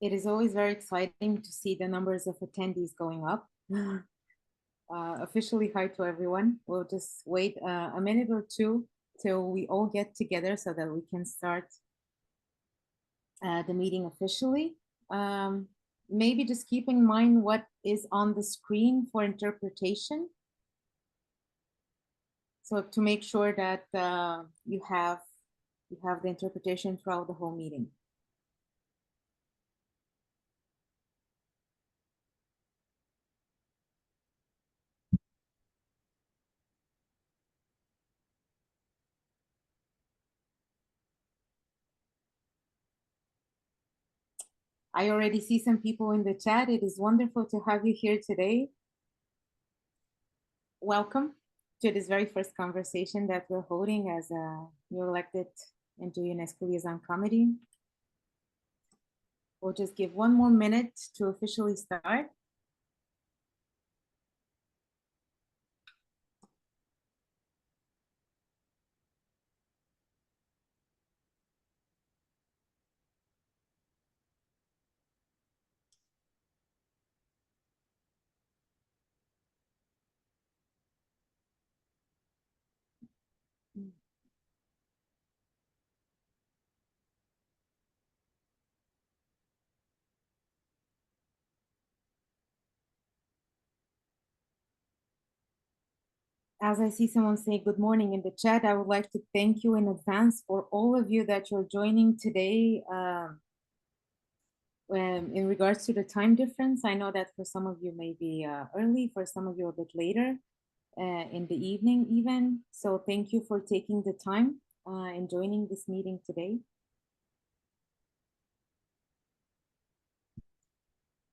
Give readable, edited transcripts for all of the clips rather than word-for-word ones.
It is always very exciting to see the numbers of attendees going up. Officially, hi to everyone. We'll just wait a minute or two till we all get together so that we can start the meeting officially. Maybe just keep in mind what is on the screen for interpretation. So to make sure that you have the interpretation throughout the whole meeting. I already see some people in the chat. It is wonderful to have you here today. Welcome to this very first conversation that we're holding as a new elected NGO-UNESCO Liaison Committee. We'll just give one more minute to officially start. As I see someone say good morning in the chat, I would like to thank you in advance for all of you that you're joining today. In regards to the time difference, I know that for some of you may be early, for some of you a bit later in the evening even. So thank you for taking the time and joining this meeting today.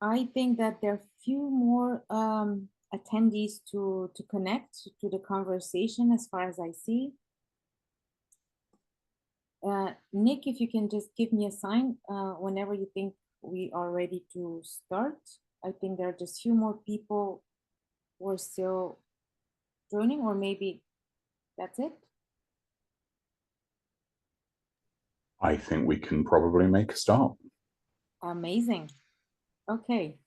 I think that there are few more attendees to connect to the conversation as far as I see. Nick, if you can just give me a sign whenever you think we are ready to start. I think there are just few more people who are still joining, or maybe that's it. I think we can probably make a start. Amazing. Okay.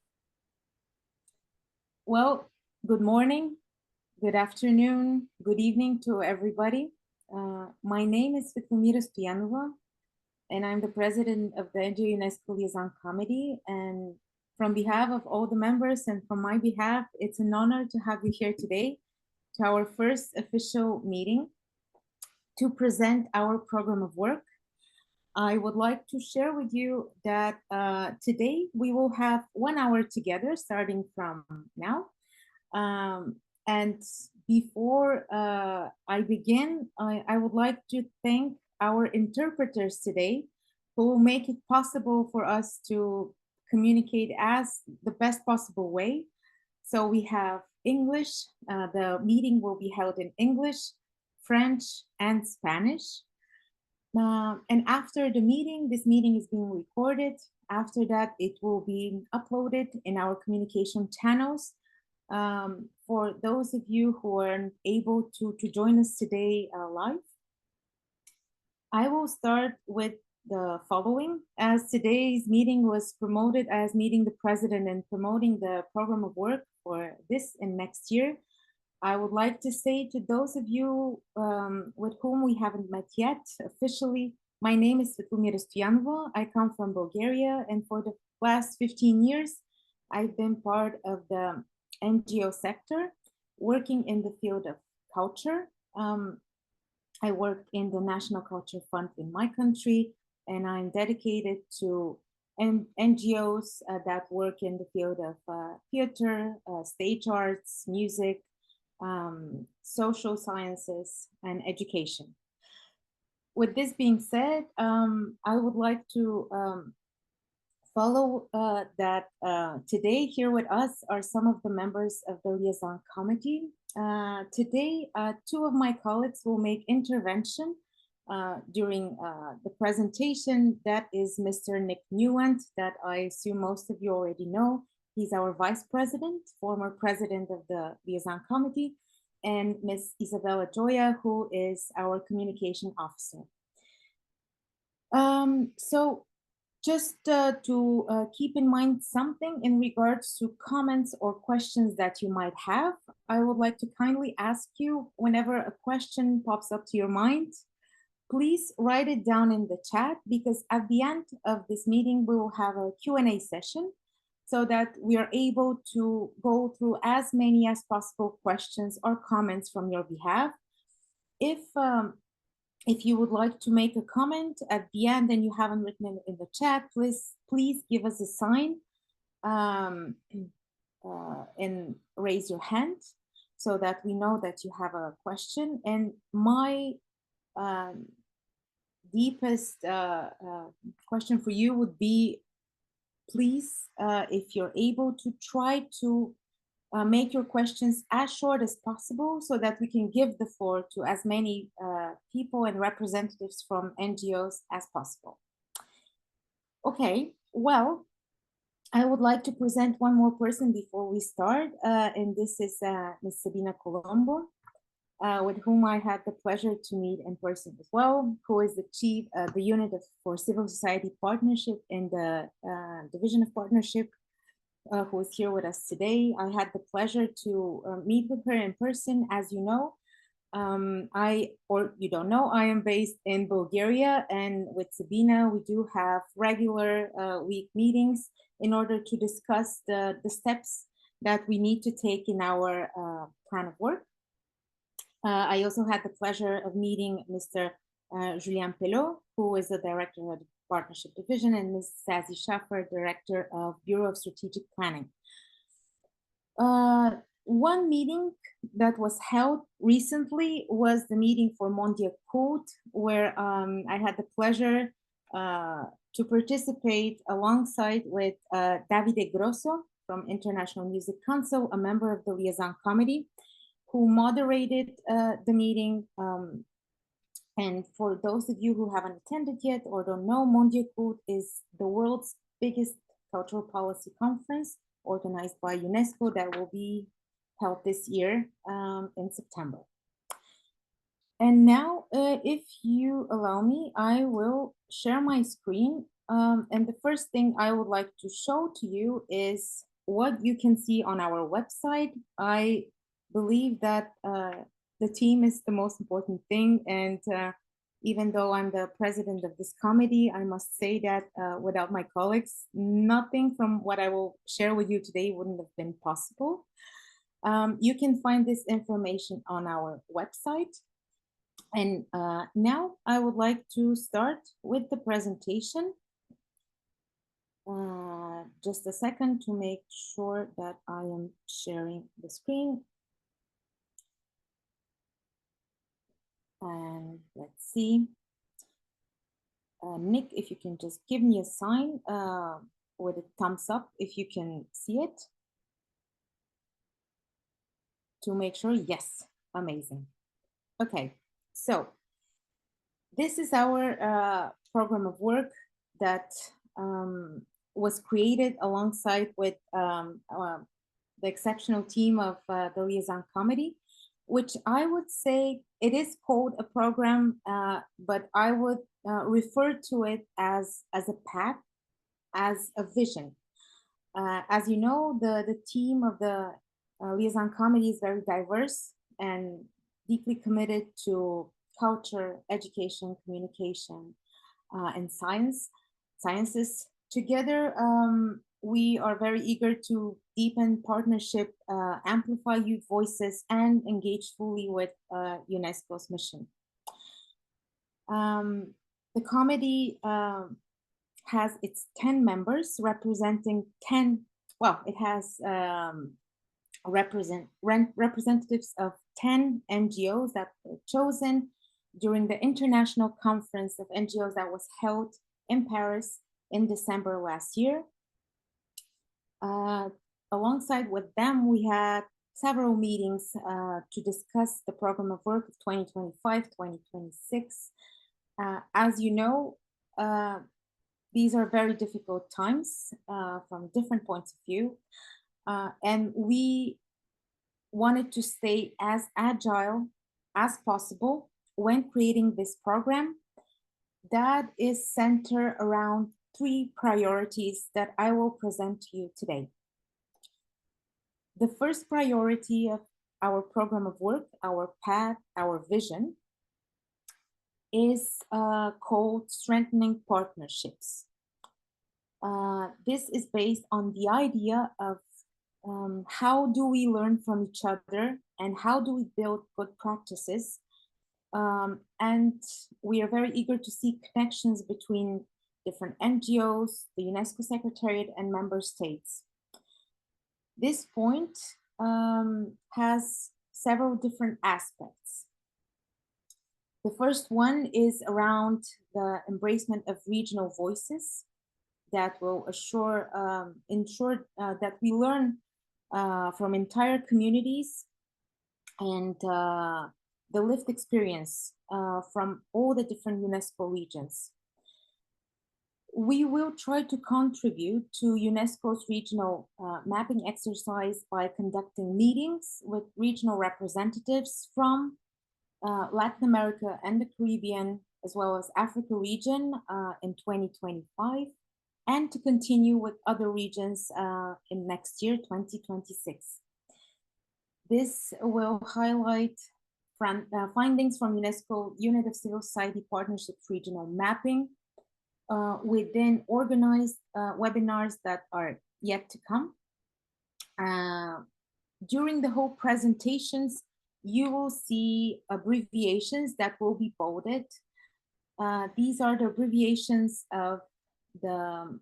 Well, good morning, good afternoon, good evening to everybody. My name is Svetlomira Stoyanova, and I'm the president of the NGO-UNESCO Liaison Committee. And from behalf of all the members and from my behalf, it's an honor to have you here today to our first official meeting to present our program of work. I would like to share with you that today we will have 1 hour together starting from now. And before I begin, I would like to thank our interpreters today who will make it possible for us to communicate as the best possible way. So we have English, the meeting will be held in English, French, and Spanish. And after the meeting, this meeting is being recorded. After that, it will be uploaded in our communication channels. For those of you who aren't able to join us today live, I will start with the following. As today's meeting was promoted as meeting the president and promoting the program of work for this and next year, I would like to say to those of you with whom we haven't met yet officially, my name is Svetlomira Stoyanova. I come from Bulgaria, and for the last 15 years, I've been part of the NGO sector, working in the field of culture. I work in the National Culture Fund in my country, and I'm dedicated to NGOs that work in the field of theater, stage arts, music, social sciences, and education. With this being said, I would like to follow that today here with us are some of the members of the Liaison Committee. Today, two of my colleagues will make intervention during the presentation. That is Mr. Nick Newent, that I assume most of you already know. He's our vice president, former president of the Liaison Committee, and Ms. Isabella Joya, who is our communication officer. So Just to keep in mind something in regards to comments or questions that you might have, I would like to kindly ask you, whenever a question pops up to your mind, please write it down in the chat, because at the end of this meeting, we will have a Q&A session so that we are able to go through as many as possible questions or comments from your behalf. If you would like to make a comment at the end and you haven't written it in the chat, please give us a sign and raise your hand so that we know that you have a question. And my deepest question for you would be, please, if you're able to try to make your questions as short as possible so that we can give the floor to as many people and representatives from NGOs as possible. Okay, well, I would like to present one more person before we start, and this is Ms. Sabina Colombo, with whom I had the pleasure to meet in person as well, who is the chief of the unit for civil society partnership in the division of partnership, who is here with us today. I had the pleasure to meet with her in person. As you know, or you don't know, I am based in Bulgaria, and with Sabina, we do have regular week meetings in order to discuss the steps that we need to take in our plan of work. I also had the pleasure of meeting Mr. Julien Pelot, who is the director of the Partnership Division, and Ms. Sazi Schaffer, Director of Bureau of Strategic Planning. One meeting that was held recently was the meeting for Mondiacult, where I had the pleasure to participate alongside with Davide Grosso from International Music Council, a member of the Liaison Committee, who moderated the meeting. And for those of you who haven't attended yet or don't know, Mondiacult is the world's biggest cultural policy conference organized by UNESCO that will be held this year in September. And now, if you allow me, I will share my screen. And the first thing I would like to show to you is what you can see on our website. I believe that the team is the most important thing, and even though I'm the president of this committee, I must say that without my colleagues, nothing from what I will share with you today wouldn't have been possible. You can find this information on our website. And now I would like to start with the presentation. Just a second to make sure that I am sharing the screen. And let's see. Nick, if you can just give me a sign with a thumbs up if you can see it. To make sure, yes, amazing. Okay, so this is our program of work that was created alongside with the exceptional team of the Liaison Committee, which I would say it is called a program, but I would refer to it as a path, as a vision. As you know, the team of the Liaison Committee is very diverse and deeply committed to culture, education, communication, and sciences. Together, we are very eager to deepen partnership, amplify youth voices, and engage fully with UNESCO's mission. The committee has its 10 members representing 10, well, it has representatives of 10 NGOs that were chosen during the International Conference of NGOs that was held in Paris in December last year. Alongside with them, we had several meetings to discuss the program of work of 2025-2026. As you know, these are very difficult times from different points of view. And we wanted to stay as agile as possible when creating this program that is centered around three priorities that I will present to you today. The first priority of our program of work, our path, our vision, is called Strengthening Partnerships. This is based on the idea of how do we learn from each other and how do we build good practices. And we are very eager to see connections between different NGOs, the UNESCO Secretariat, and member states. This point has several different aspects. The first one is around the embracement of regional voices that will ensure that we learn from entire communities and the lived experience from all the different UNESCO regions. We will try to contribute to UNESCO's regional mapping exercise by conducting meetings with regional representatives from Latin America and the Caribbean, as well as Africa region in 2025, and to continue with other regions in next year, 2026. This will highlight findings from UNESCO Unit of Civil Society Partnerships Regional Mapping within organized webinars that are yet to come. During the whole presentations, you will see abbreviations that will be bolded. These are the abbreviations of the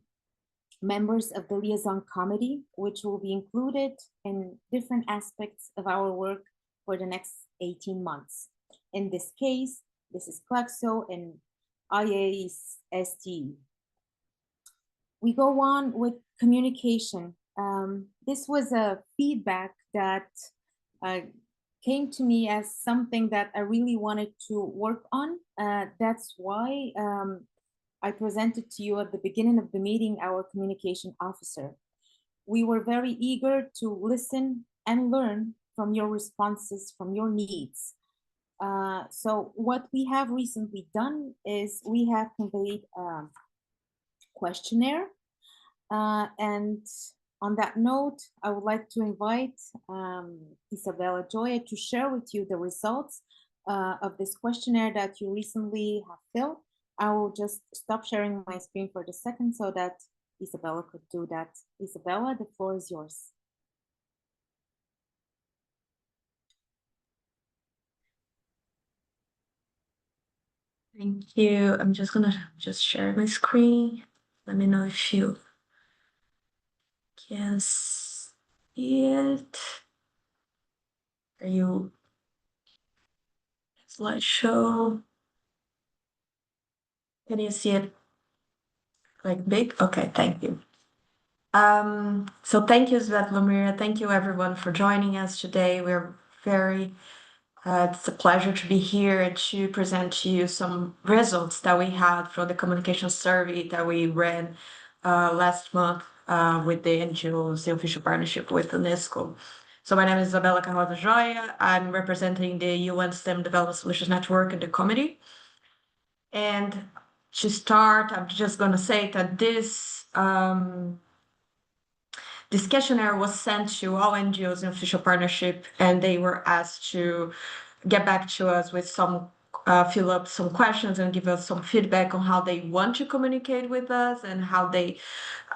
members of the Liaison Committee, which will be included in different aspects of our work for the next 18 months. In this case, this is CLACSO and IAST. We go on with communication. This was a feedback that came to me as something that I really wanted to work on. That's why I presented to you at the beginning of the meeting our communication officer. We were very eager to listen and learn from your responses, from your needs. So what we have recently done is we have conveyed a questionnaire. And on that note, I would like to invite Isabella Joya to share with you the results of this questionnaire that you recently have filled. I will just stop sharing my screen for the second so that Isabella could do that. Isabella, the floor is yours. Thank you. I'm just gonna share my screen. Let me know if you can see it. Are you slideshow? Can you see it like big? Okay, thank you. So thank you, Svetlomir. Thank you everyone for joining us today. We're very it's a pleasure to be here and to present to you some results that we had from the communication survey that we ran last month with the NGOs, the official partnership with UNESCO. So my name is Isabella Carroza Joia. I'm representing the UN STEM Development Solutions Network in the committee. And to start, I'm just going to say that this questionnaire was sent to all NGOs in official partnership, and they were asked to get back to us with some, fill up some questions and give us some feedback on how they want to communicate with us and how they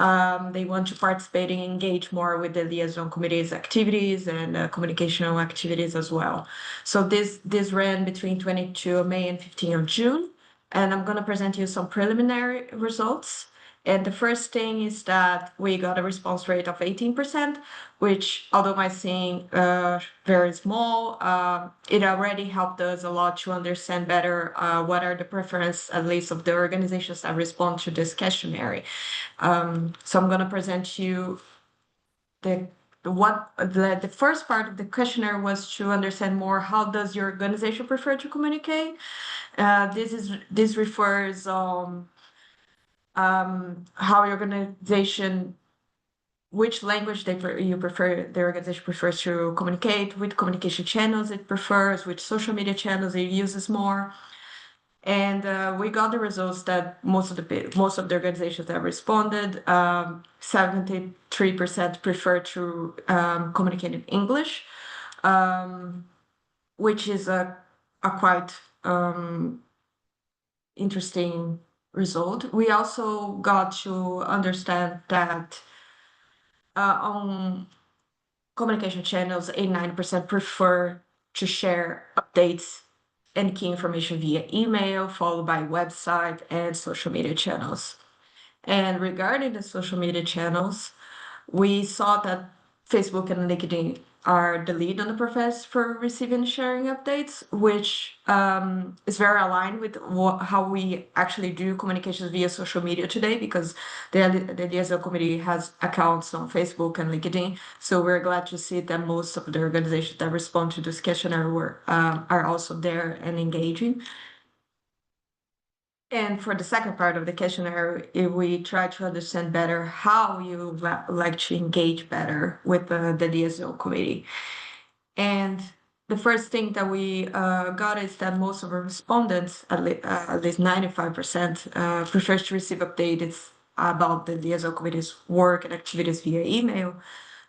want to participate and engage more with the liaison committee's activities and communicational activities as well. So this ran between 22 of May and 15 of June, and I'm going to present you some preliminary results. And the first thing is that we got a response rate of 18%, which, although might seem very small, it already helped us a lot to understand better what are the preferences, at least of the organizations that respond to this questionnaire. So I'm going to present you the first part of the questionnaire was to understand more how does your organization prefer to communicate. This refers how your organization, which language the organization prefers to communicate, which communication channels it prefers, which social media channels it uses more. And we got the results that most of the organizations that responded, 73% prefer to communicate in English, which is a quite interesting result. We also got to understand that on communication channels, 89% prefer to share updates and key information via email, followed by website and social media channels. And regarding the social media channels, we saw that Facebook and LinkedIn are the lead on the process for receiving and sharing updates, which is very aligned with how we actually do communications via social media today, because the Liaison Committee has accounts on Facebook and LinkedIn. So we're glad to see that most of the organizations that respond to this questionnaire are also there and engaging. And for the second part of the questionnaire, we try to understand better how you like to engage better with the Liaison Committee. And the first thing that we got is that most of our respondents, at least 95%, prefers to receive updates about the Liaison Committee's work and activities via email,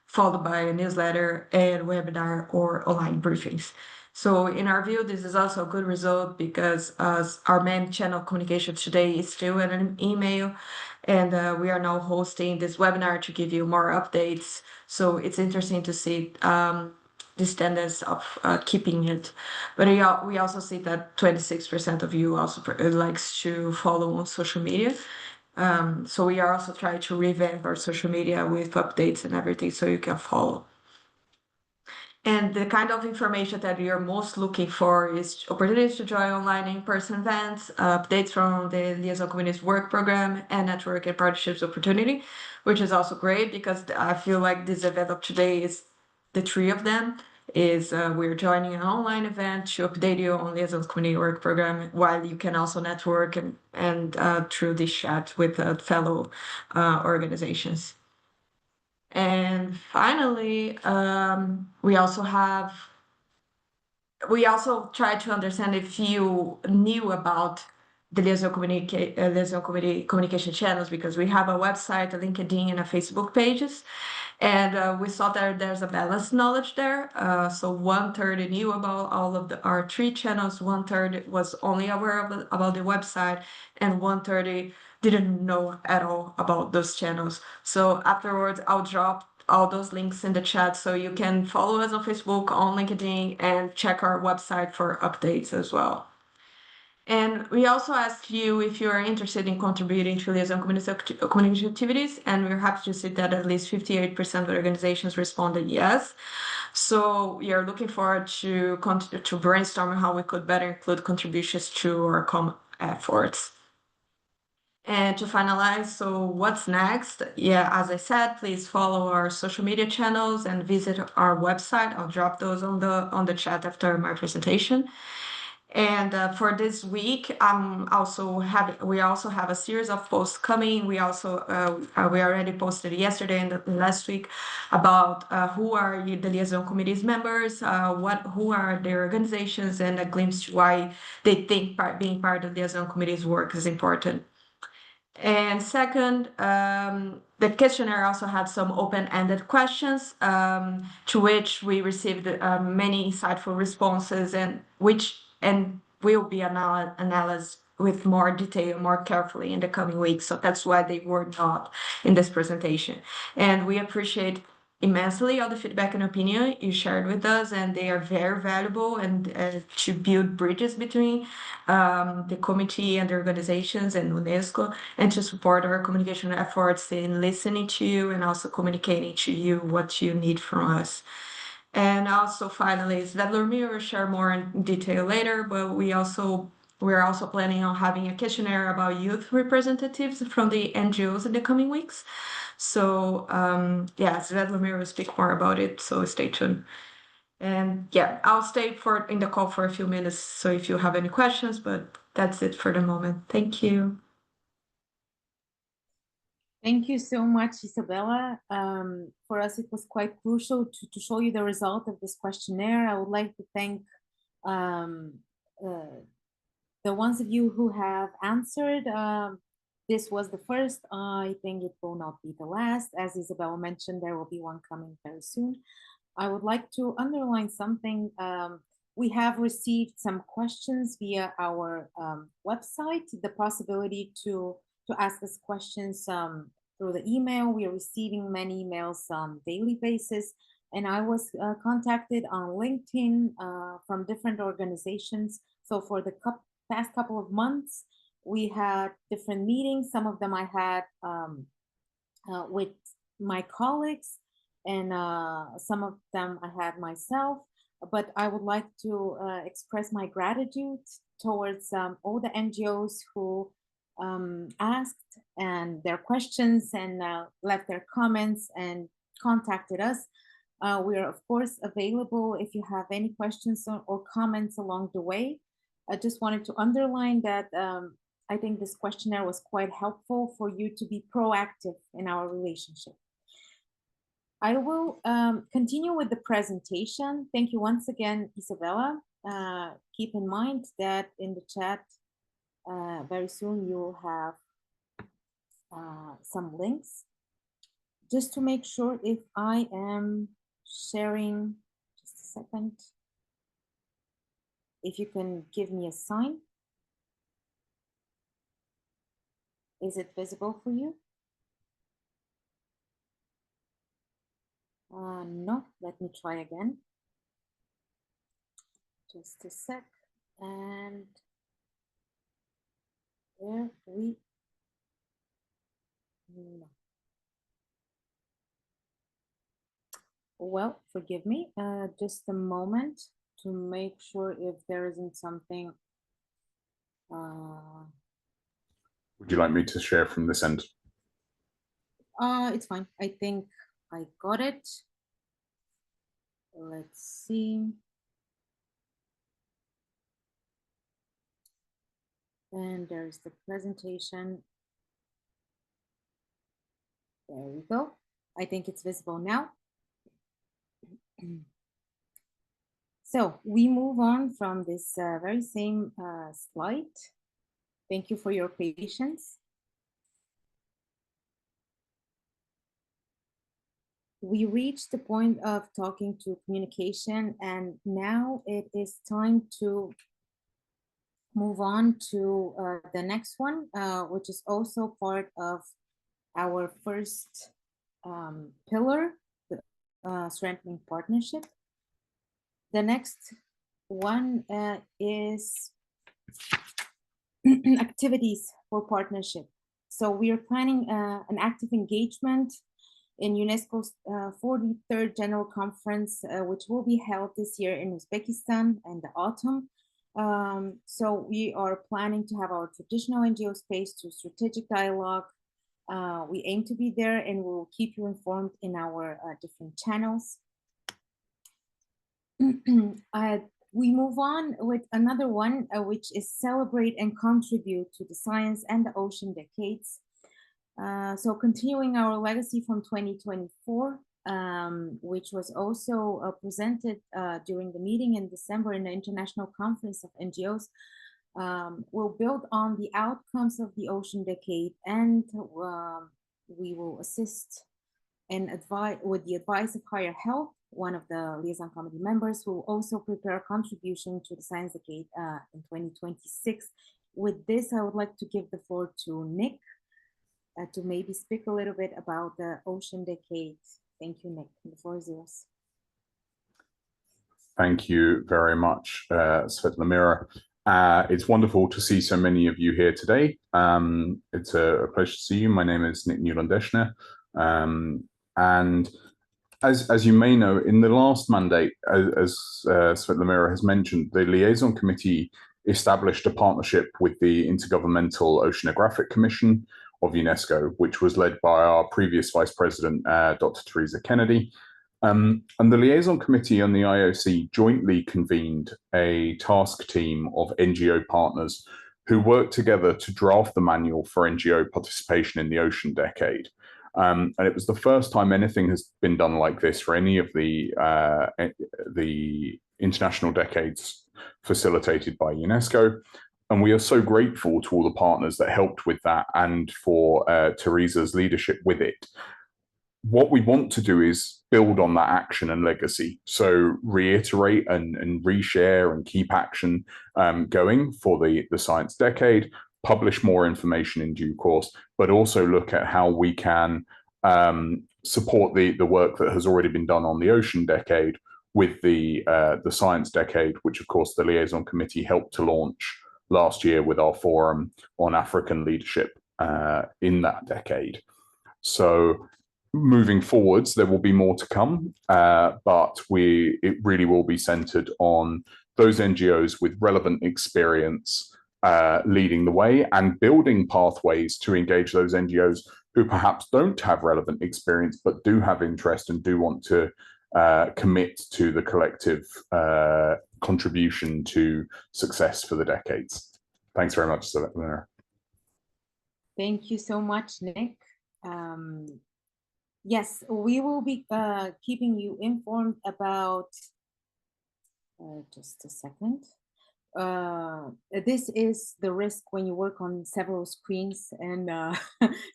followed by a newsletter and webinar or online briefings. So in our view, this is also a good result because our main channel of communication today is still an email, and we are now hosting this webinar to give you more updates. So it's interesting to see this tendency of keeping it. But we also see that 26% of you also likes to follow on social media. So we are also trying to revamp our social media with updates and everything so you can follow. And the kind of information that you're most looking for is opportunities to join online in-person events, updates from the Liaison Committee's work program, and network and partnerships opportunity, which is also great because I feel like this event of today is the three of them. We're joining an online event to update you on Liaison Committee work program, while you can also network and through this chat with fellow organizations. And finally, we also try to understand if you knew about the Liaison Committee communication channels, because we have a website, a LinkedIn, and a Facebook pages. And we saw that there's a balanced knowledge there. So 1/3 knew about all of our three channels, 1/3 was only aware about the website, and 1/3 didn't know at all about those channels. So afterwards, I'll drop all those links in the chat so you can follow us on Facebook, on LinkedIn, and check our website for updates as well. And we also asked you if you are interested in contributing to Liaison community activities, and we're happy to see that at least 58% of organizations responded yes. So we are looking forward to brainstorm how we could better include contributions to our common efforts. And to finalize, so what's next? Yeah, as I said, please follow our social media channels and visit our website. I'll drop those on the chat after my presentation. And for this week, we also have a series of posts coming. We already posted yesterday and last week about who are the Liaison Committee's members, who are their organizations, and a glimpse to why they think being part of the Liaison Committee's work is important. And second, the questionnaire also had some open-ended questions, to which we received many insightful responses, and will be analyzed with more detail, more carefully in the coming weeks. So that's why they were not in this presentation. And we appreciate immensely all the feedback and opinion you shared with us, and they are very valuable and to build bridges between the committee and the organizations and UNESCO, and to support our communication efforts in listening to you and also communicating to you what you need from us. And also finally, Vladimir will share more in detail later, but we're also planning on having a questionnaire about youth representatives from the NGOs in the coming weeks. So yeah, Vladimir will speak more about it, so stay tuned. And yeah, I'll stay in the call for a few minutes, so if you have any questions, but that's it for the moment. Thank you. Thank you so much, Isabella. For us, it was quite crucial to show you the result of this questionnaire. I would like to thank the the ones of you who have answered, this was the first. I think it will not be the last. As Isabel mentioned, there will be one coming very soon. I would like to underline something. We have received some questions via our website, the possibility to ask us questions through the email. We are receiving many emails on a daily basis. And I was contacted on LinkedIn from different organizations. So for the past couple of months, we had different meetings. Some of them I had with my colleagues, and some of them I had myself. But I would like to express my gratitude towards all the NGOs who asked and their questions and left their comments and contacted us. We are, of course, available if you have any questions or comments along the way. I just wanted to underline that I think this questionnaire was quite helpful for you to be proactive in our relationship. I will continue with the presentation. Thank you once again, Isabella. Keep in mind that in the chat, very soon you will have some links. Just to make sure if I am sharing, just a second. If you can give me a sign. Is it visible for you? No, let me try again. Just a sec. And there we no. Well, forgive me, just a moment to make sure if there isn't something. Would you like me to share from this end? It's fine. I think I got it. Let's see. And there's the presentation. There we go. I think it's visible now. So we move on from this very same slide. Thank you for your patience. We reached the point of talking to communication, and now it is time to move on to the next one, which is also part of our first pillar, strengthening partnership. The next one is activities for partnership. So we are planning an active engagement in UNESCO's 43rd General Conference, which will be held this year in Uzbekistan in the autumn. So we are planning to have our traditional NGO space to strategic dialogue. We aim to be there, and we'll keep you informed in our different channels. We move on with another one, which is celebrate and contribute to the science and the ocean decades. So continuing our legacy from 2024, which was also presented during the meeting in December in the International Conference of NGOs, will build on the outcomes of the ocean decade, and we will assist and advise with the advice of Higher Health, one of the liaison committee members, who will also prepare a contribution to the science decade in 2026. With this, I would like to give the floor to Nick to maybe speak a little bit about the ocean decade. Thank you, Nick. The floor is yours. Thank you very much, Svetlana. It's wonderful to see so many of you here today. It's a pleasure to see you. My name is Nick Newland-Deschner. And as you may know, in the last mandate, as Svetlana has mentioned, the Liaison Committee established a partnership with the Intergovernmental Oceanographic Commission of UNESCO, which was led by our previous Vice President, Dr. Teresa Kennedy. And the Liaison Committee and the IOC jointly convened a task team of NGO partners who worked together to draft the manual for NGO participation in the ocean decade. And it was the first time anything has been done like this for any of the international decades facilitated by UNESCO. And we are so grateful to all the partners that helped with that and for Teresa's leadership with it. What we want to do is build on that action and legacy. So reiterate and reshare and keep action going for the Science Decade, publish more information in due course, but also look at how we can support the work that has already been done on the Ocean Decade with the Science Decade, which of course the Liaison Committee helped to launch last year with our forum on African leadership in that decade. So moving forwards, there will be more to come, but it really will be centered on those NGOs with relevant experience leading the way and building pathways to engage those NGOs who perhaps don't have relevant experience, but do have interest and do want to commit to the collective contribution to success for the decades. Thanks very much, Samira. Thank you so much, Nick. Yes, we will be keeping you informed about, just a second. This is the risk when you work on several screens and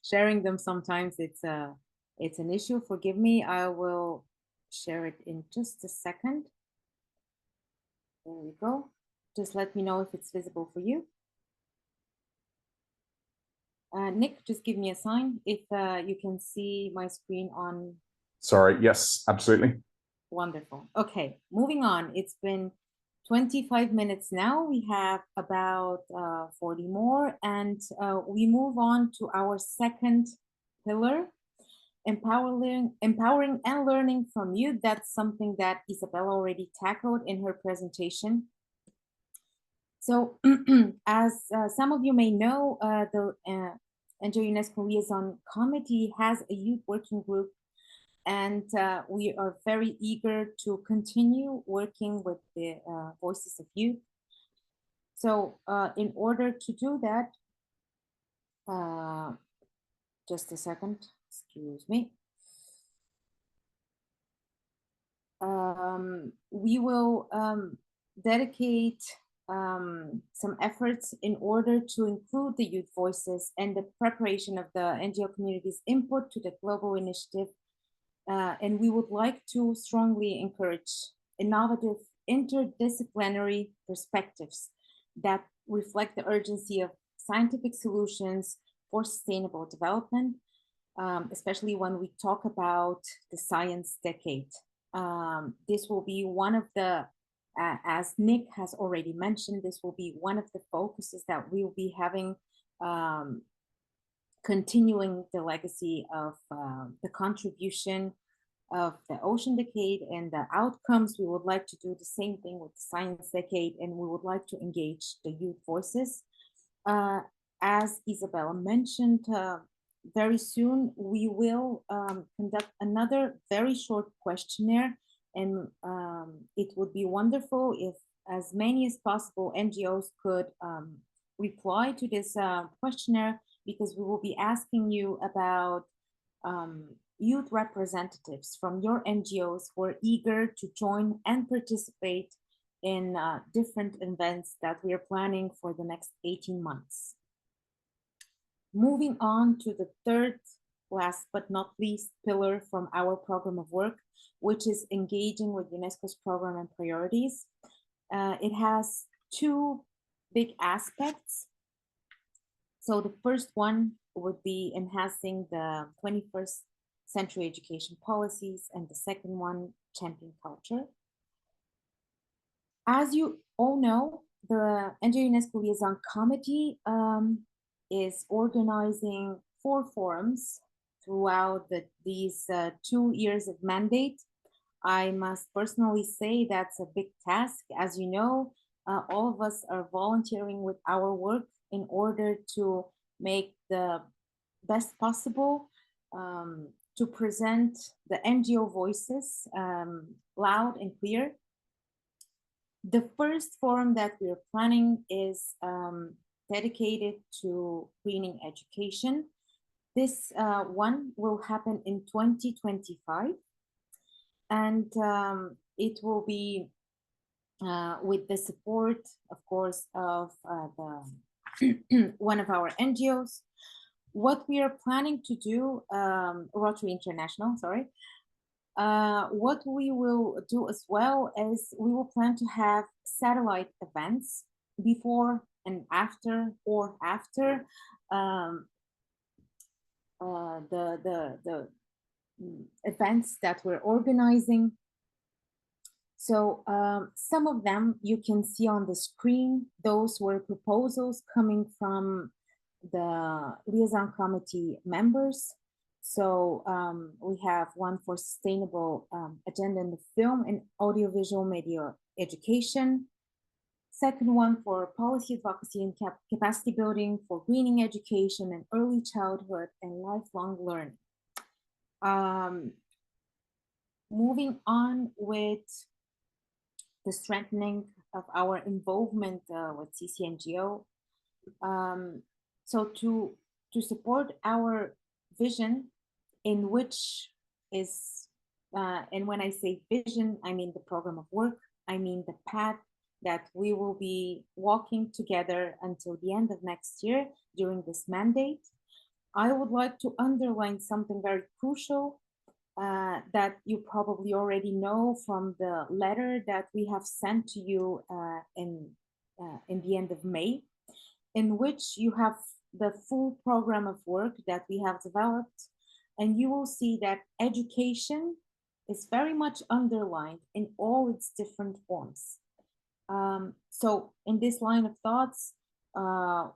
sharing them sometimes it's an issue. Forgive me, I will share it in just a second. There we go. Just let me know if it's visible for you. Nick, just give me a sign if you can see my screen on. Sorry, yes, absolutely. Wonderful. Okay, moving on. It's been 25 minutes now. We have about 40 more, and we move on to our second pillar, empowering and learning from youth. That's something that Isabella already tackled in her presentation. So as some of you may know, the NGO-UNESCO Liaison Committee has a youth working group, and we are very eager to continue working with the voices of youth. So in order to do that, just a second, excuse me. We will dedicate some efforts in order to include the youth voices and the preparation of the NGO community's input to the global initiative. And we would like to strongly encourage innovative interdisciplinary perspectives that reflect the urgency of scientific solutions for sustainable development, especially when we talk about the Science Decade. This will be one of the as Nick has already mentioned, this will be one of the focuses that we will be having, continuing the legacy of the contribution of the Ocean Decade and the outcomes. We would like to do the same thing with the Science Decade, and we would like to engage the youth voices. As Isabella mentioned, very soon we will conduct another very short questionnaire. And it would be wonderful if as many as possible NGOs could reply to this questionnaire, because we will be asking you about youth representatives from your NGOs who are eager to join and participate in different events that we are planning for the next 18 months. Moving on to the third, last but not least, pillar from our program of work, which is engaging with UNESCO's program and priorities. It has two big aspects. So the first one would be enhancing the 21st century education policies, and the second one, champion culture. As you all know, the NGO-UNESCO Liaison Committee is organizing 4 forums throughout these 2 years of mandate. I must personally say that's a big task. As you know, all of us are volunteering with our work in order to make the best possible to present the NGO voices loud and clear. The first forum that we're planning is dedicated to greening education. This one will happen in 2025. And it will be with the support, of course, of one of our NGOs. What we are planning to do, Rotary International, sorry, what we will do as well is we will plan to have satellite events before and after, or after the events that we're organizing. So some of them you can see on the screen. Those were proposals coming from the liaison committee members. So we have one for sustainable agenda in the film and audiovisual media education. Second one for policy advocacy and capacity building for greening education and early childhood and lifelong learning. Moving on with the strengthening of our involvement with CCNGO. So to support our vision, in which is, and when I say vision, I mean the program of work, I mean the path that we will be walking together until the end of next year during this mandate. I would like to underline something very crucial that you probably already know from the letter that we have sent to you in the end of May, in which you have the full program of work that we have developed, and you will see that education is very much underlined in all its different forms. So in this line of thoughts,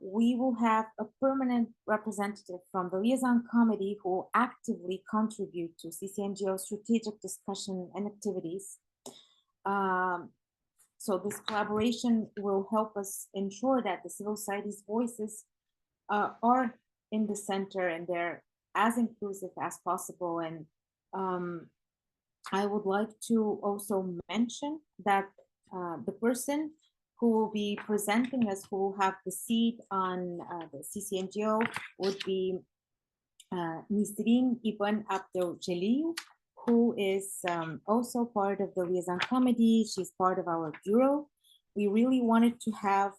we will have a permanent representative from the liaison committee who will actively contribute to CCNGO strategic discussion and activities. So this collaboration will help us ensure that the civil society's voices are in the center and they're as inclusive as possible. And I would like to also mention that the person who will be presenting us, who will have the seat on the CCNGO, would be Nisreen Ibn Abdel Jalil, who is also part of the liaison committee. She's part of our bureau. We really wanted to have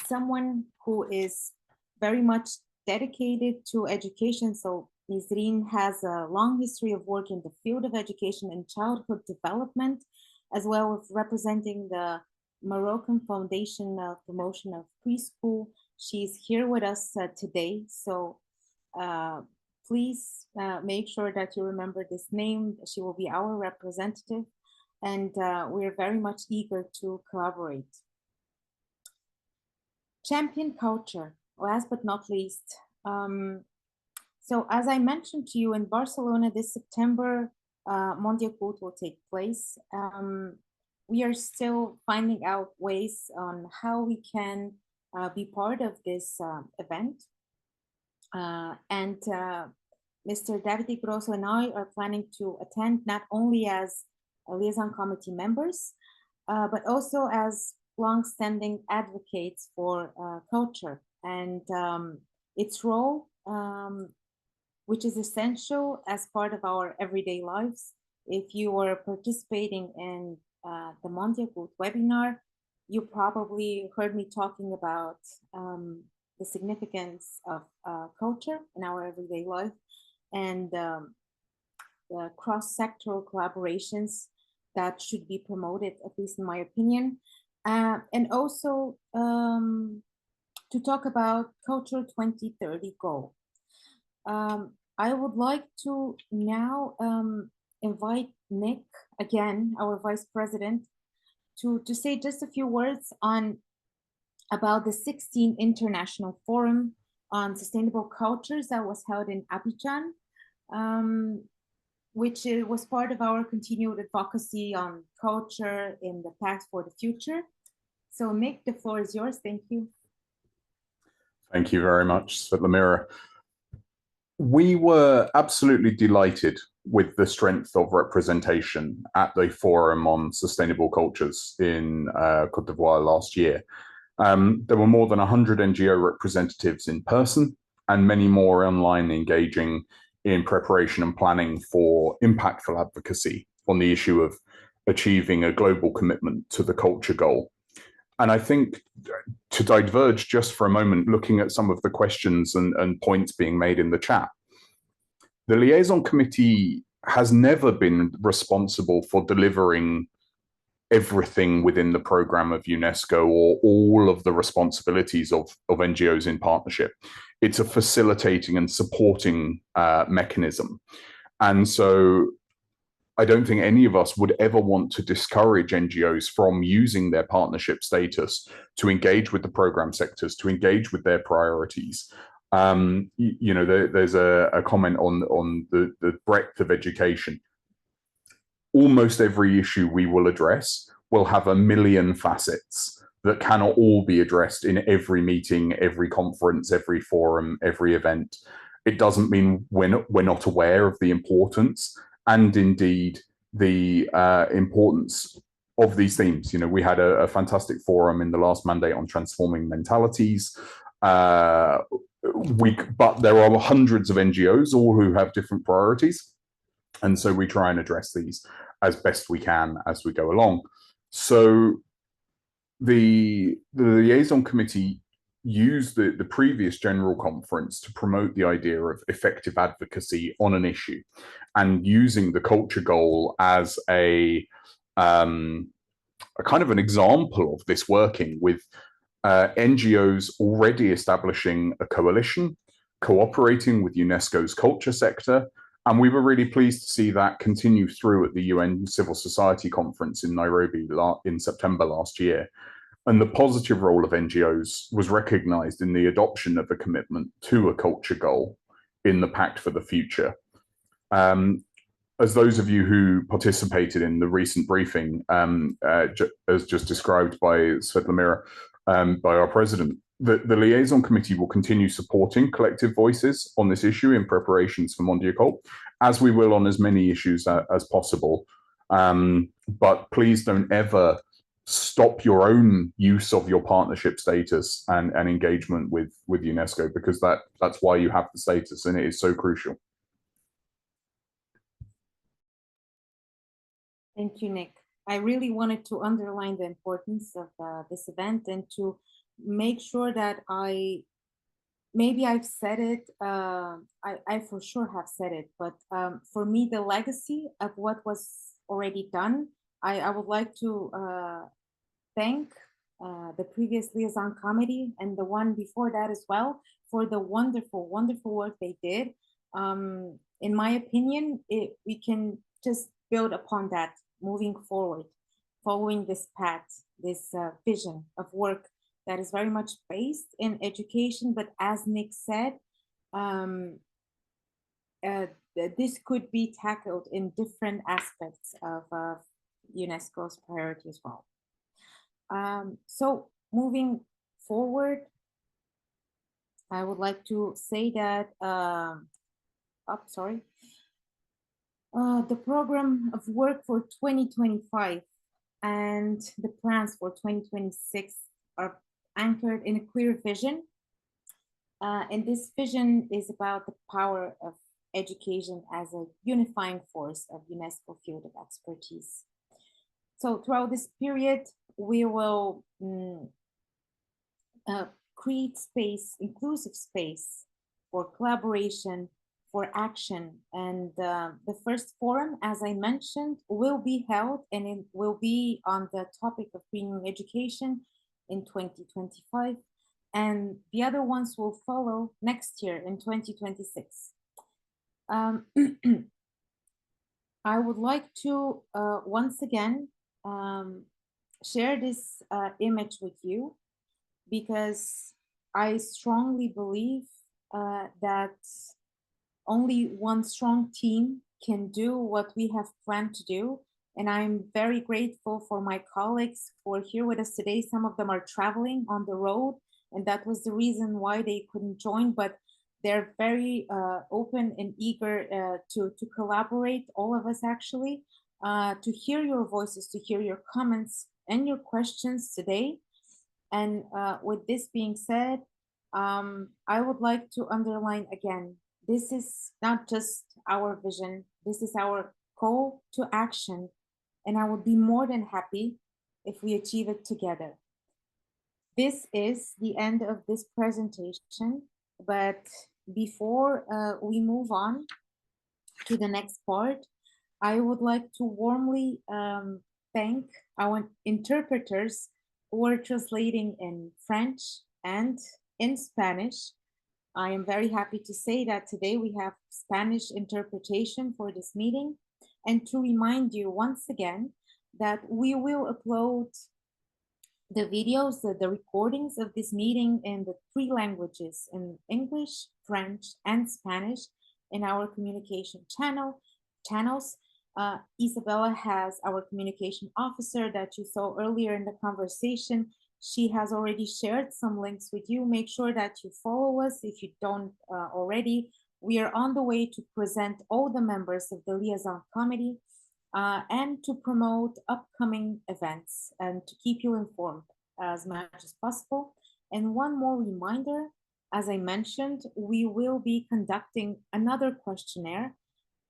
someone who is very much dedicated to education. So Nisreen has a long history of work in the field of education and childhood development, as well as representing the Moroccan Foundation of Promotion of Preschool. She's here with us today. So please make sure that you remember this name. She will be our representative, and we're very much eager to collaborate. Champion culture, last but not least. So as I mentioned to you, in Barcelona this September, Mondiakult will take place. We are still finding out ways on how we can be part of this event. And Mr. David Grosso and I are planning to attend not only as liaison committee members, but also as long-standing advocates for culture and its role, which is essential as part of our everyday lives. If you are participating in the Mondiakult webinar, you probably heard me talking about the significance of culture in our everyday life and the cross-sectoral collaborations that should be promoted, at least in my opinion. And also to talk about Culture 2030 goal. I would like to now invite Nick, again, our Vice President, to say just a few words on about the 16th International Forum on Sustainable Cultures that was held in Abidjan, which was part of our continued advocacy on culture in the past for the future. So Nick, the floor is yours. Thank you. Thank you very much, Svetlana. We were absolutely delighted with the strength of representation at the Forum on Sustainable Cultures in Côte d'Ivoire last year. There were more than 100 NGO representatives in person and many more online engaging in preparation and planning for impactful advocacy on the issue of achieving a global commitment to the culture goal. And I think, to diverge just for a moment, looking at some of the questions and points being made in the chat, the Liaison Committee has never been responsible for delivering everything within the program of UNESCO or all of the responsibilities of NGOs in partnership. It's a facilitating and supporting mechanism. And so I don't think any of us would ever want to discourage NGOs from using their partnership status to engage with the program sectors, to engage with their priorities. You know, there's a comment on the breadth of education. Almost every issue we will address will have a million facets that cannot all be addressed in every meeting, every conference, every forum, every event. It doesn't mean we're not aware of the importance and indeed the importance of these themes. You know, we had a fantastic forum in the last mandate on transforming mentalities. But there are hundreds of NGOs, all who have different priorities. And so we try and address these as best we can as we go along. So the Liaison Committee used the previous General Conference to promote the idea of effective advocacy on an issue and using the culture goal as a kind of an example of this working with NGOs already establishing a coalition, cooperating with UNESCO's culture sector. And we were really pleased to see that continue through at the UN Civil Society Conference in Nairobi in September last year. And the positive role of NGOs was recognized in the adoption of a commitment to a culture goal in the Pact for the Future. As those of you who participated in the recent briefing, as just described by Svetlomira, by our president, the Liaison Committee will continue supporting collective voices on this issue in preparations for Mondiacult, as we will on as many issues as possible. But please don't ever stop your own use of your partnership status and engagement with UNESCO, because that's why you have the status, and it is so crucial. Thank you, Nick. I really wanted to underline the importance of this event and to make sure that maybe I've said it, I for sure have said it, but for me, the legacy of what was already done, I would like to thank the previous liaison committee and the one before that as well for the wonderful, wonderful work they did. In my opinion, we can just build upon that moving forward, following this path, this vision of work that is very much based in education, but as Nick said, this could be tackled in different aspects of UNESCO's priority as well. So moving forward, I would like to say that, the program of work for 2025 and the plans for 2026 are anchored in a clear vision. And this vision is about the power of education as a unifying force of UNESCO field of expertise. So throughout this period, we will create space, inclusive space for collaboration, for action. And the first forum, as I mentioned, will be held, and it will be on the topic of premium education in 2025. And the other ones will follow next year in 2026. I would like to once again share this image with you, because I strongly believe that only one strong team can do what we have planned to do. And I'm very grateful for my colleagues who are here with us today. Some of them are traveling on the road, and that was the reason why they couldn't join, but they're very open and eager to collaborate, all of us actually, to hear your voices, to hear your comments and your questions today. And with this being said, I would like to underline again, this is not just our vision, this is our call to action and I would be more than happy if we achieve it together. This is the end of this presentation, but before we move on to the next part, I would like to warmly thank our interpreters who are translating in French and in Spanish. I am very happy to say that today we have Spanish interpretation for this meeting, and to remind you once again that we will upload the videos, the recordings of this meeting in the 3 languages, in English, French, and Spanish, in our communication channels. Isabella has our communication officer that you saw earlier in the conversation. She has already shared some links with you. Make sure that you follow us if you don't already. We are on the way to present all the members of the Liaison Committee and to promote upcoming events and to keep you informed as much as possible. And one more reminder, as I mentioned, we will be conducting another questionnaire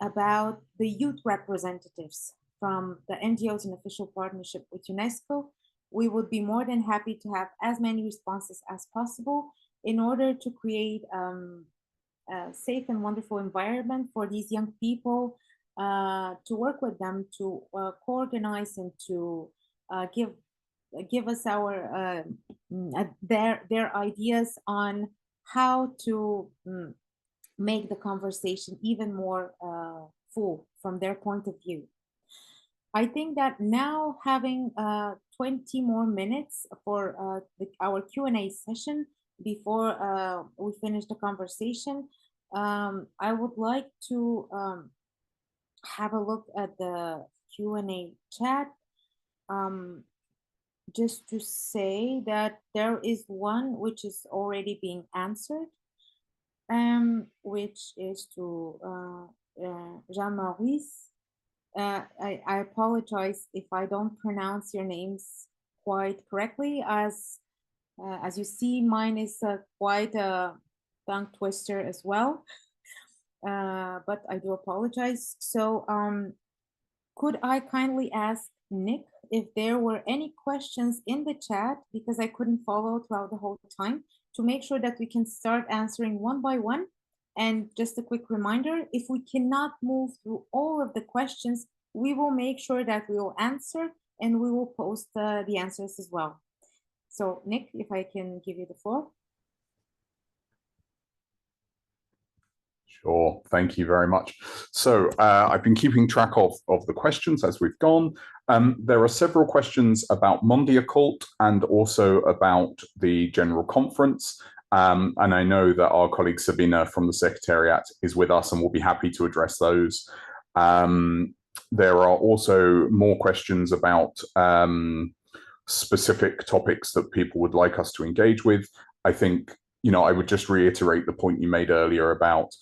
about the youth representatives from the NGOs in official partnership with UNESCO. We would be more than happy to have as many responses as possible in order to create a safe and wonderful environment for these young people, to work with them, to co-organize and to give us our their ideas on how to make the conversation even more full from their point of view. I think that now having 20 more minutes for our Q&A session before we finish the conversation, I would like to have a look at the Q&A chat. Just to say that there is one which is already being answered, which is to Jean-Maurice. I apologize if I don't pronounce your names quite correctly. As you see, mine is quite a tongue twister as well, but I do apologize. So could I kindly ask Nick if there were any questions in the chat, because I couldn't follow throughout the whole time, to make sure that we can start answering one by one. And just a quick reminder, if we cannot move through all of the questions, we will make sure that we will answer and we will post the answers as well. So Nick, if I can give you the floor. Sure, thank you very much. So I've been keeping track of the questions as we've gone. There are several questions about Mondiacult and also about the General Conference. And I know that our colleague Sabina from the Secretariat is with us and will be happy to address those. There are also more questions about specific topics that people would like us to engage with. I think, you know, I would just reiterate the point you made earlier about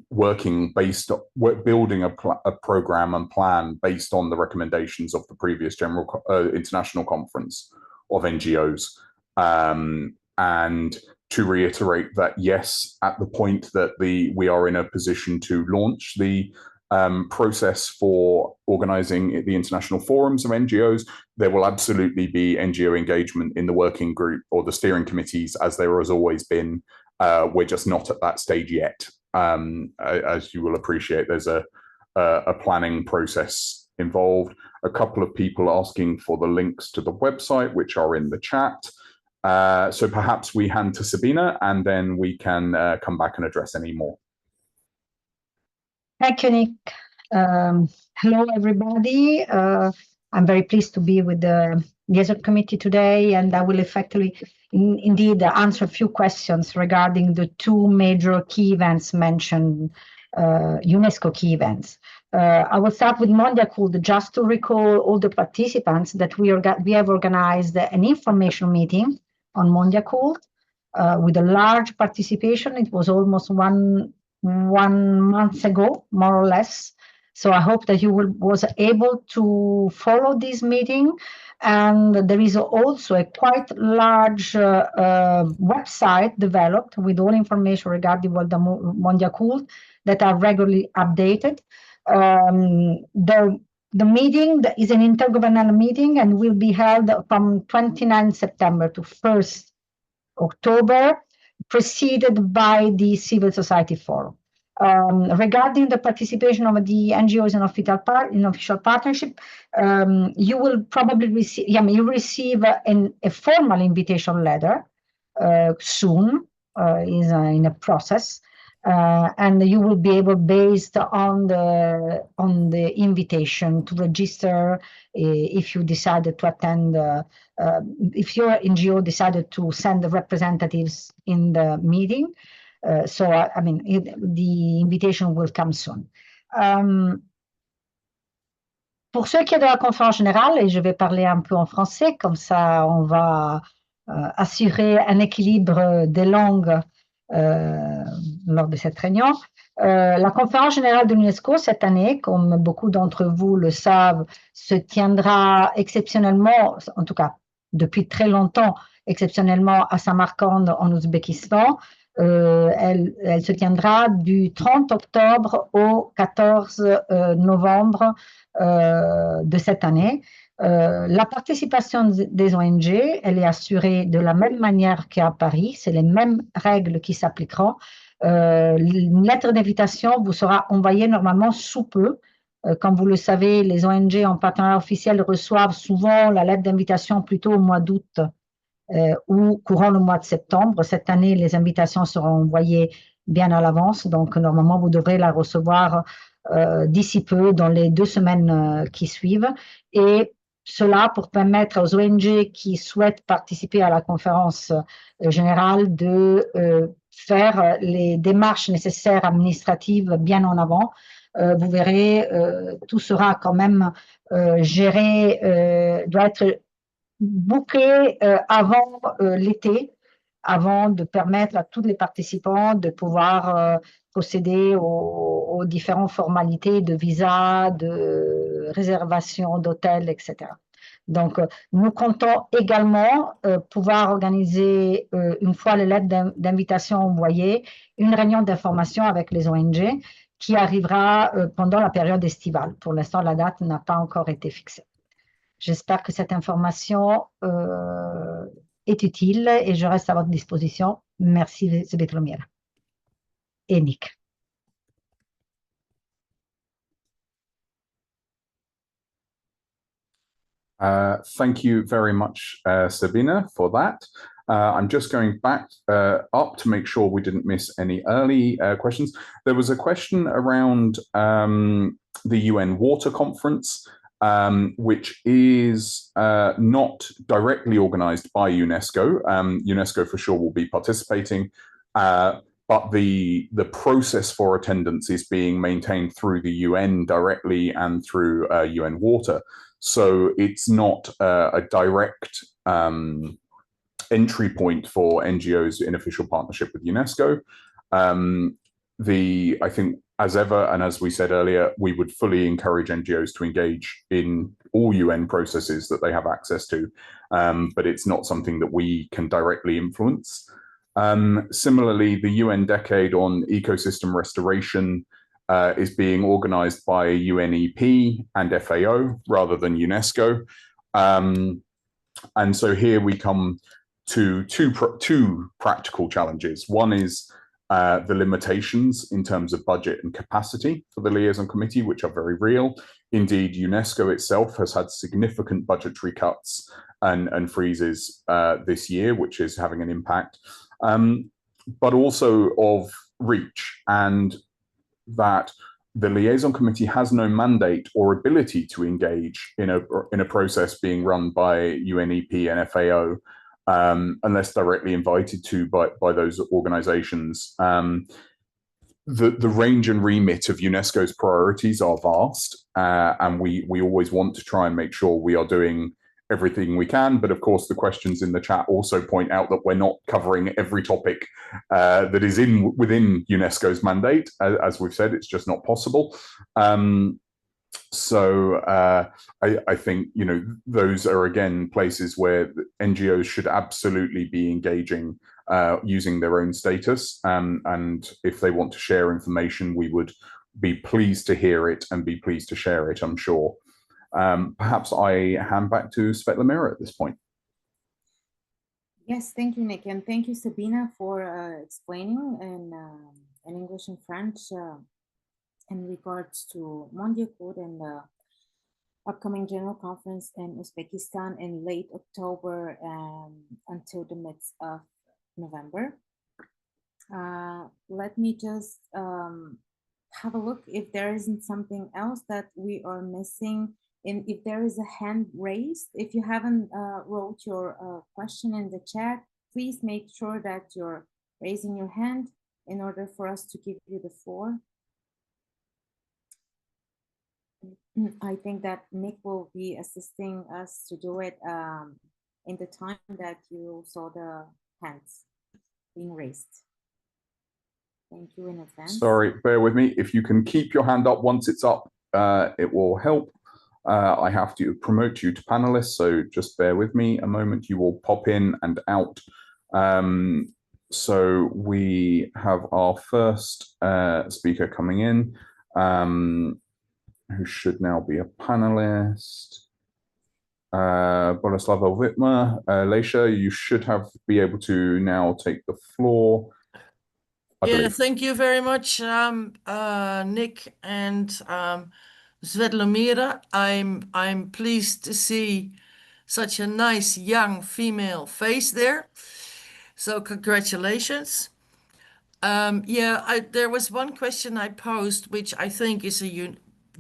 working based on building a program and plan based on the recommendations of the previous international conference of NGOs, and to reiterate that yes, at the point that we are in a position to launch the process for organizing the international forums of NGOs, there will absolutely be NGO engagement in the working group or the steering committees, as there has always been. We're just not at that stage yet. As you will appreciate, there's a planning process involved. A couple of people asking for the links to the website, which are in the chat. So perhaps we hand to Sabina and then we can come back and address any more. Thank you, Nick. Hello, everybody. I'm very pleased to be with the Liaison Committee today, and I will effectively indeed answer a few questions regarding the 2 major key events mentioned, UNESCO key events. I will start with Mondiacult, just to recall all the participants that we have organized an information meeting on Mondiacult with a large participation. It was almost one month ago, more or less. So I hope that you was able to follow this meeting. And there is also a quite large website developed with all information regarding what the Mondiacult that are regularly updated. The meeting is an intergovernmental meeting and will be held from 29 September to 1st October, preceded by the Civil Society Forum. Regarding the participation of the NGOs in official partnership, you will probably receive, you receive a formal invitation letter soon, is in a process, and you will be able, based on the invitation, to register if you decided to attend, if your NGO decided to send the representatives in the meeting. So, I mean, the invitation will come soon. Pour ce qui est de la conférence générale, et je vais parler un peu en français, comme ça on va assurer un équilibre des langues lors de cette réunion. La conférence générale de l'UNESCO cette année, comme beaucoup d'entre vous le savent, se tiendra exceptionnellement, en tout cas depuis très longtemps, exceptionnellement à Samarcande en Ouzbékistan. Elle se tiendra du 30 octobre au 14 novembre de cette année. La participation des ONG, elle est assurée de la même manière qu'à Paris, c'est les mêmes règles qui s'appliqueront. Une lettre d'invitation vous sera envoyée normalement sous peu. Comme vous le savez, les ONG en partenariat officiel reçoivent souvent la lettre d'invitation plutôt au mois d'août ou courant le mois de septembre. Cette année, les invitations seront envoyées bien à l'avance, donc normalement vous devrez la recevoir d'ici peu, dans les 2 semaines qui suivent, et cela pour permettre aux ONG qui souhaitent participer à la conférence générale de faire les démarches nécessaires administratives bien en avant. Vous verrez, tout sera quand même géré, doit être booké avant l'été, avant de permettre à tous les participants de pouvoir procéder aux différentes formalités de visa, de réservation d'hôtel, etc. Donc, nous comptons également pouvoir organiser, une fois les lettres d'invitation envoyées, une réunion d'information avec les ONG qui arrivera pendant la période estivale. Pour l'instant, la date n'a pas encore été fixée. J'espère que cette information est utile et je reste à votre disposition. Merci, Svetlomira. Et Nick. Thank you very much, Sabina, for that. I'm just going back up to make sure we didn't miss any early questions. There was a question around the UN Water Conference, which is not directly organized by UNESCO. UNESCO for sure will be participating, but the process for attendance is being maintained through the UN directly and through UN Water. So it's not a direct entry point for NGOs in official partnership with UNESCO. I think, as ever, and as we said earlier, we would fully encourage NGOs to engage in all UN processes that they have access to, but it's not something that we can directly influence. Similarly, the UN Decade on Ecosystem Restoration is being organized by UNEP and FAO rather than UNESCO. And so here we come to two practical challenges. One is the limitations in terms of budget and capacity for the liaison committee, which are very real. Indeed, UNESCO itself has had significant budgetary cuts and freezes this year, which is having an impact, but also of reach, and that the liaison committee has no mandate or ability to engage in a process being run by UNEP and FAO unless directly invited to by those organizations. The range and remit of UNESCO's priorities are vast, and we always want to try and make sure we are doing everything we can. But of course, the questions in the chat also point out that we're not covering every topic that is within UNESCO's mandate. As we've said, it's just not possible. So I think, you know, those are again places where NGOs should absolutely be engaging using their own status, and if they want to share information, we would be pleased to hear it and be pleased to share it, I'm sure. Perhaps I hand back to Svetlana at this point. Yes, thank you, Nick, and thank you, Sabina, for explaining in English and French in regards to Mondial Code and the upcoming General Conference in Uzbekistan in late October until the midst of November. Let me just have a look if there isn't something else that we are missing. And if there is a hand raised, if you haven't wrote your question in the chat, please make sure that you're raising your hand in order for us to give you the floor. I think that Nick will be assisting us to do it in the time that you saw the hands being raised. Thank you in advance. Sorry, bear with me. If you can keep your hand up once it's up, it will help. I have to promote you to panelists, so just bear with me a moment. You will pop in and out. So we have our first speaker coming in, who should now be a panelist. Boleslava Whitmer, Leisha, you should be able to now take the floor. Yeah, thank you very much, Nick and Svetlana. I'm pleased to see such a nice young female face there. So congratulations. There was one question I posed, which I think is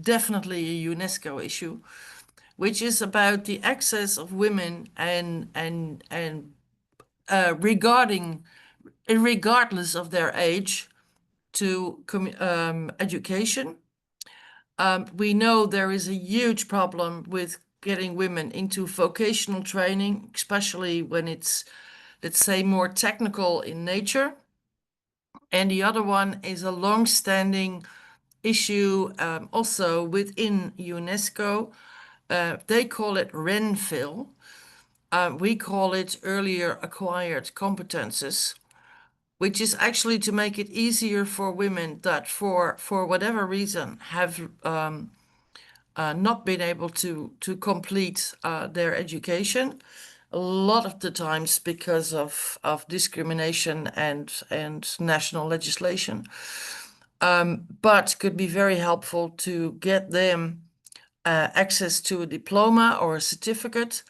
definitely a UNESCO issue, which is about the access of women and regardless of their age, to education. We know there is a huge problem with getting women into vocational training, especially when it's, let's say, more technical in nature. And the other one is a long-standing issue also within UNESCO. They call it RENFIL. We call it earlier acquired competences, which is actually to make it easier for women that for whatever reason have not been able to complete their education, a lot of the times because of discrimination and national legislation, but could be very helpful to get them access to a diploma or a certificate,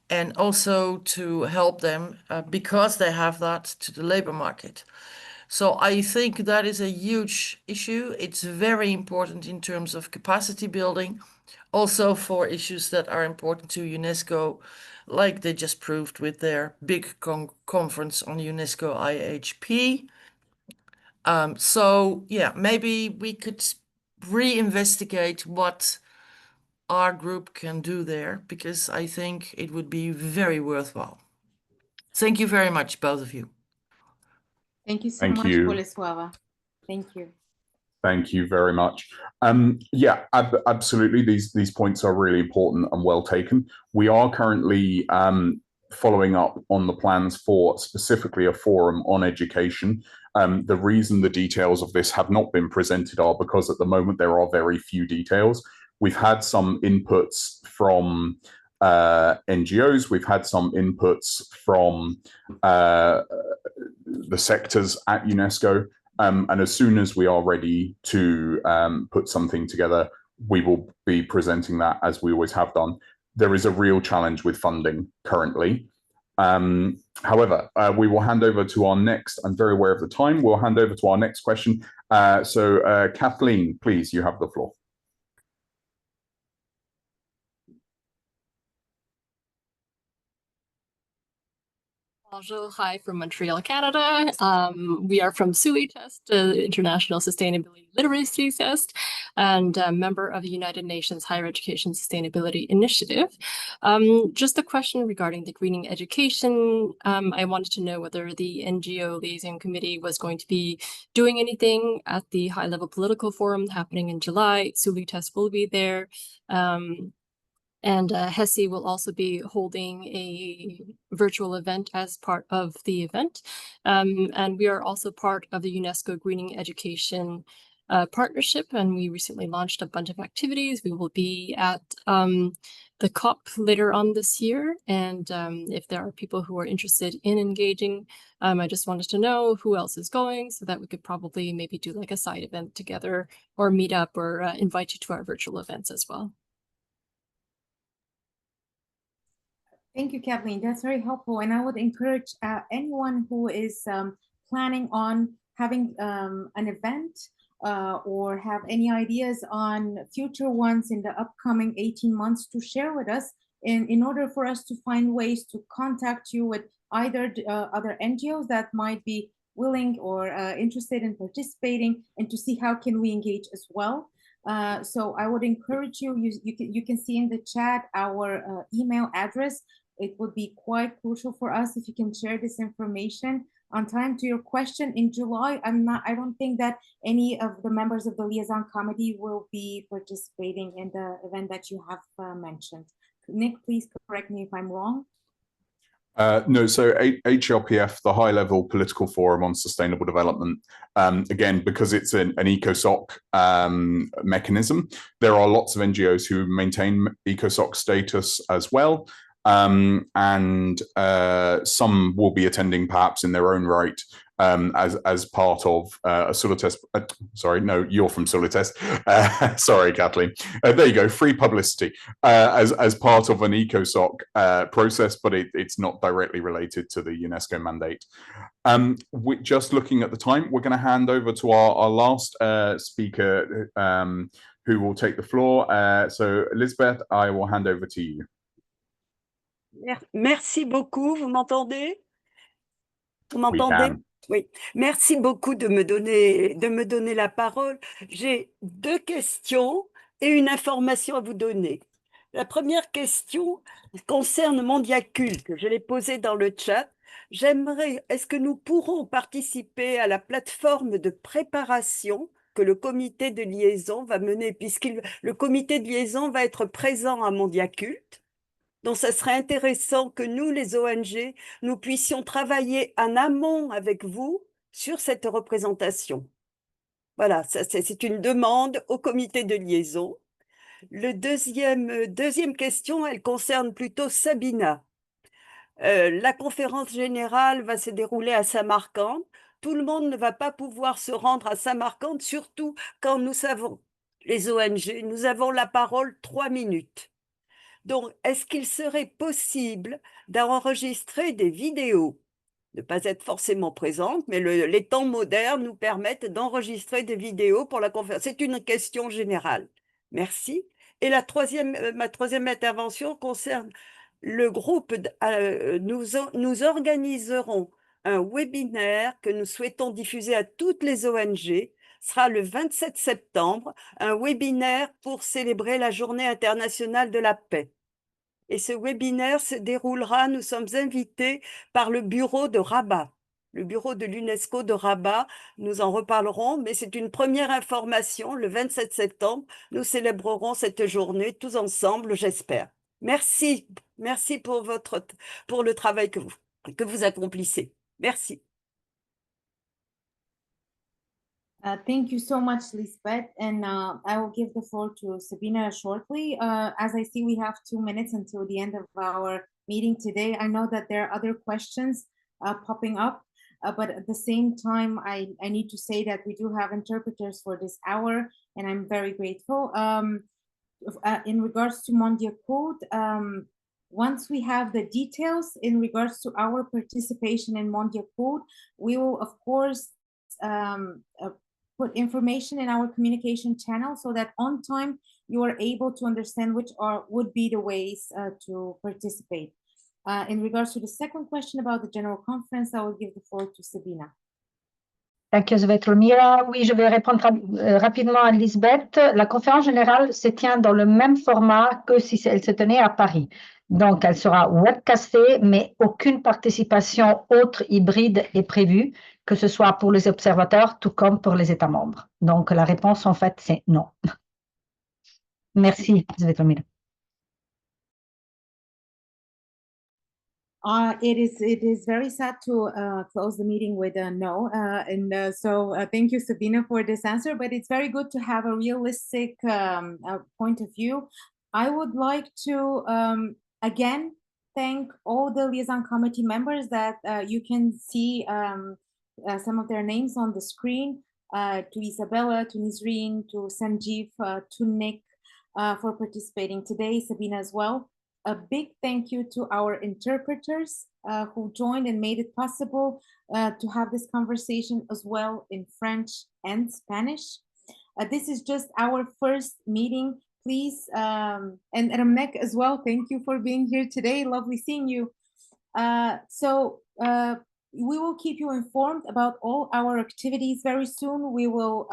and also to help them, because they have that, to the labor market. So I think that is a huge issue. It's very important in terms of capacity building, also for issues that are important to UNESCO, like they just proved with their big conference on UNESCO IHP. So yeah, maybe we could reinvestigate what our group can do there, because I think it would be very worthwhile. Thank you very much, both of you. Thank you so much, Boleslava. Thank you. Thank you very much. Yeah, absolutely. These points are really important and well taken. We are currently following up on the plans for specifically a forum on education. The reason the details of this have not been presented are because at the moment there are very few details. We've had some inputs from NGOs, we've had some inputs from the sectors at UNESCO, and as soon as we are ready to put something together, we will be presenting that as we always have done. There is a real challenge with funding currently. However, we will hand over to our next, I'm very aware of the time, we'll hand over to our next question. So Kathleen, please, you have the floor. Bonjour, hi from Montreal, Canada. We are from Cette, the International Sustainability Literacy Test, and a member of the United Nations Higher Education Sustainability Initiative. Just a question regarding the greening education. I wanted to know whether the NGO Liaison Committee was going to be doing anything at the high-level political forum happening in July. Cette will be there. And HESI will also be holding a virtual event as part of the event. And we are also part of the UNESCO Greening Education partnership, and we recently launched a bunch of activities. We will be at the COP later on this year, and if there are people who are interested in engaging, I just wanted to know who else is going so that we could probably maybe do like a side event together or meet up or invite you to our virtual events as well. Thank you, Kathleen. That's very helpful. And I would encourage anyone who is planning on having an event or have any ideas on future ones in the upcoming 18 months to share with us in order for us to find ways to contact you with either other NGOs that might be willing or interested in participating, and to see how can we engage as well. So I would encourage you can see in the chat our email address. It would be quite crucial for us if you can share this information on time. To your question, in July, I don't think that any of the members of the liaison committee will be participating in the event that you have mentioned. Nick, please correct me if I'm wrong. No, so HLPF, the High Level Political Forum on Sustainable Development, again, because it's an ECOSOC mechanism, there are lots of NGOs who maintain ECOSOC status as well. And some will be attending perhaps in their own right as part of a Solitest. Sorry, no, you're from Solitest. Sorry, Kathleen. There you go, free publicity as part of an ECOSOC process, but it's not directly related to the UNESCO mandate. Just looking at the time, we're going to hand over to our last speaker who will take the floor. So Elizabeth, I will hand over to you. Merci beaucoup, vous m'entendez? Vous m'entendez? Oui. Merci beaucoup de me donner la parole. J'ai deux questions et une information à vous donner. La première question concerne Mondiaculte. Je l'ai posée dans le chat. Est-ce que nous pourrons participer à la plateforme de préparation que le comité de liaison va mener, puisque le comité de liaison va être présent à Mondiaculte? Donc, ça serait intéressant que nous, les ONG, nous puissions travailler en amont avec vous sur cette représentation. Voilà, c'est une demande au comité de liaison. Deuxième question, elle concerne plutôt Sabina. La conférence générale va se dérouler à Samarcande. Tout le monde ne va pas pouvoir se rendre à Samarcande, surtout quand nous savons, les ONG, nous avons la parole 3 minutes. Donc, est-ce qu'il serait possible d'enregistrer des vidéos? Ne pas être forcément présente, mais les temps modernes nous permettent d'enregistrer des vidéos pour la conférence. C'est une question générale. Merci. Et ma troisième intervention concerne le groupe. Nous organiserons un webinaire que nous souhaitons diffuser à toutes les ONG. Ce sera le 27 septembre, un webinaire pour célébrer la Journée internationale de la paix. Et ce webinaire se déroulera, nous sommes invités par le bureau de Rabat, le bureau de l'UNESCO de Rabat. Nous en reparlerons, mais c'est une première information. Le 27 septembre, nous célébrerons cette journée tous ensemble, j'espère. Merci, merci pour le travail que vous accomplissez. Merci. Thank you so much, Lisbeth, and I will give the floor to Sabina shortly. As I see, we have 2 minutes until the end of our meeting today. I know that there are other questions popping up, but at the same time, I need to say that we do have interpreters for this hour, and I'm very grateful. In regards to Mondiaculte, once we have the details in regards to our participation in Mondiaculte, we will, of course, put information in our communication channel so that on time you are able to understand which would be the ways to participate. In regards to the second question about the general conference, I will give the floor to Sabina. Thank you, Svetlomira. Oui, je vais répondre rapidement à Lisbeth. La conférence générale se tient dans le même format que si elle se tenait à Paris. Donc, elle sera webcastée, mais aucune participation autre hybride est prévue, que ce soit pour les observateurs, tout comme pour les États membres. Donc, la réponse, en fait, c'est non. Merci, Svetlomira. It is very sad to close the meeting with a no, so thank you, Sabina, for this answer. But it's very good to have a realistic point of view. I would like to again thank all the liaison committee members that you can see some of their names on the screen. To Isabella, to Nisreen, to Sanjeev, to Nick for participating today, Sabina as well. A big thank you to our interpreters who joined and made it possible to have this conversation as well in French and Spanish. This is just our first meeting. Please, and Ramnek as well, thank you for being here today. Lovely seeing you. We will keep you informed about all our activities very soon. We will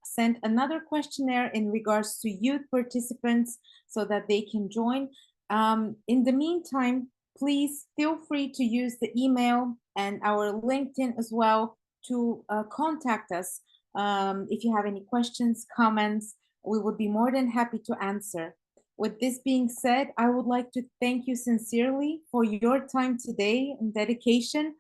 send another questionnaire in regards to youth participants so that they can join. In the meantime, please feel free to use the email and our LinkedIn as well to contact us. If you have any questions, comments, we would be more than happy to answer. With this being said, I would like to thank you sincerely for your time today and dedication.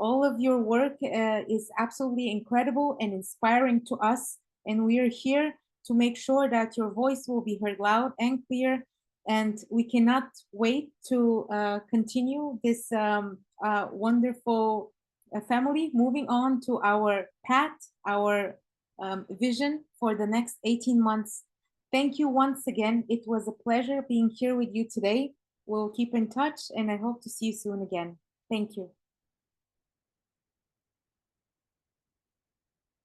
All of your work is absolutely incredible and inspiring to us, and we are here to make sure that your voice will be heard loud and clear. And we cannot wait to continue this wonderful family, moving on to our path, our vision for the next 18 months. Thank you once again. It was a pleasure being here with you today. We'll keep in touch, and I hope to see you soon again. Thank you.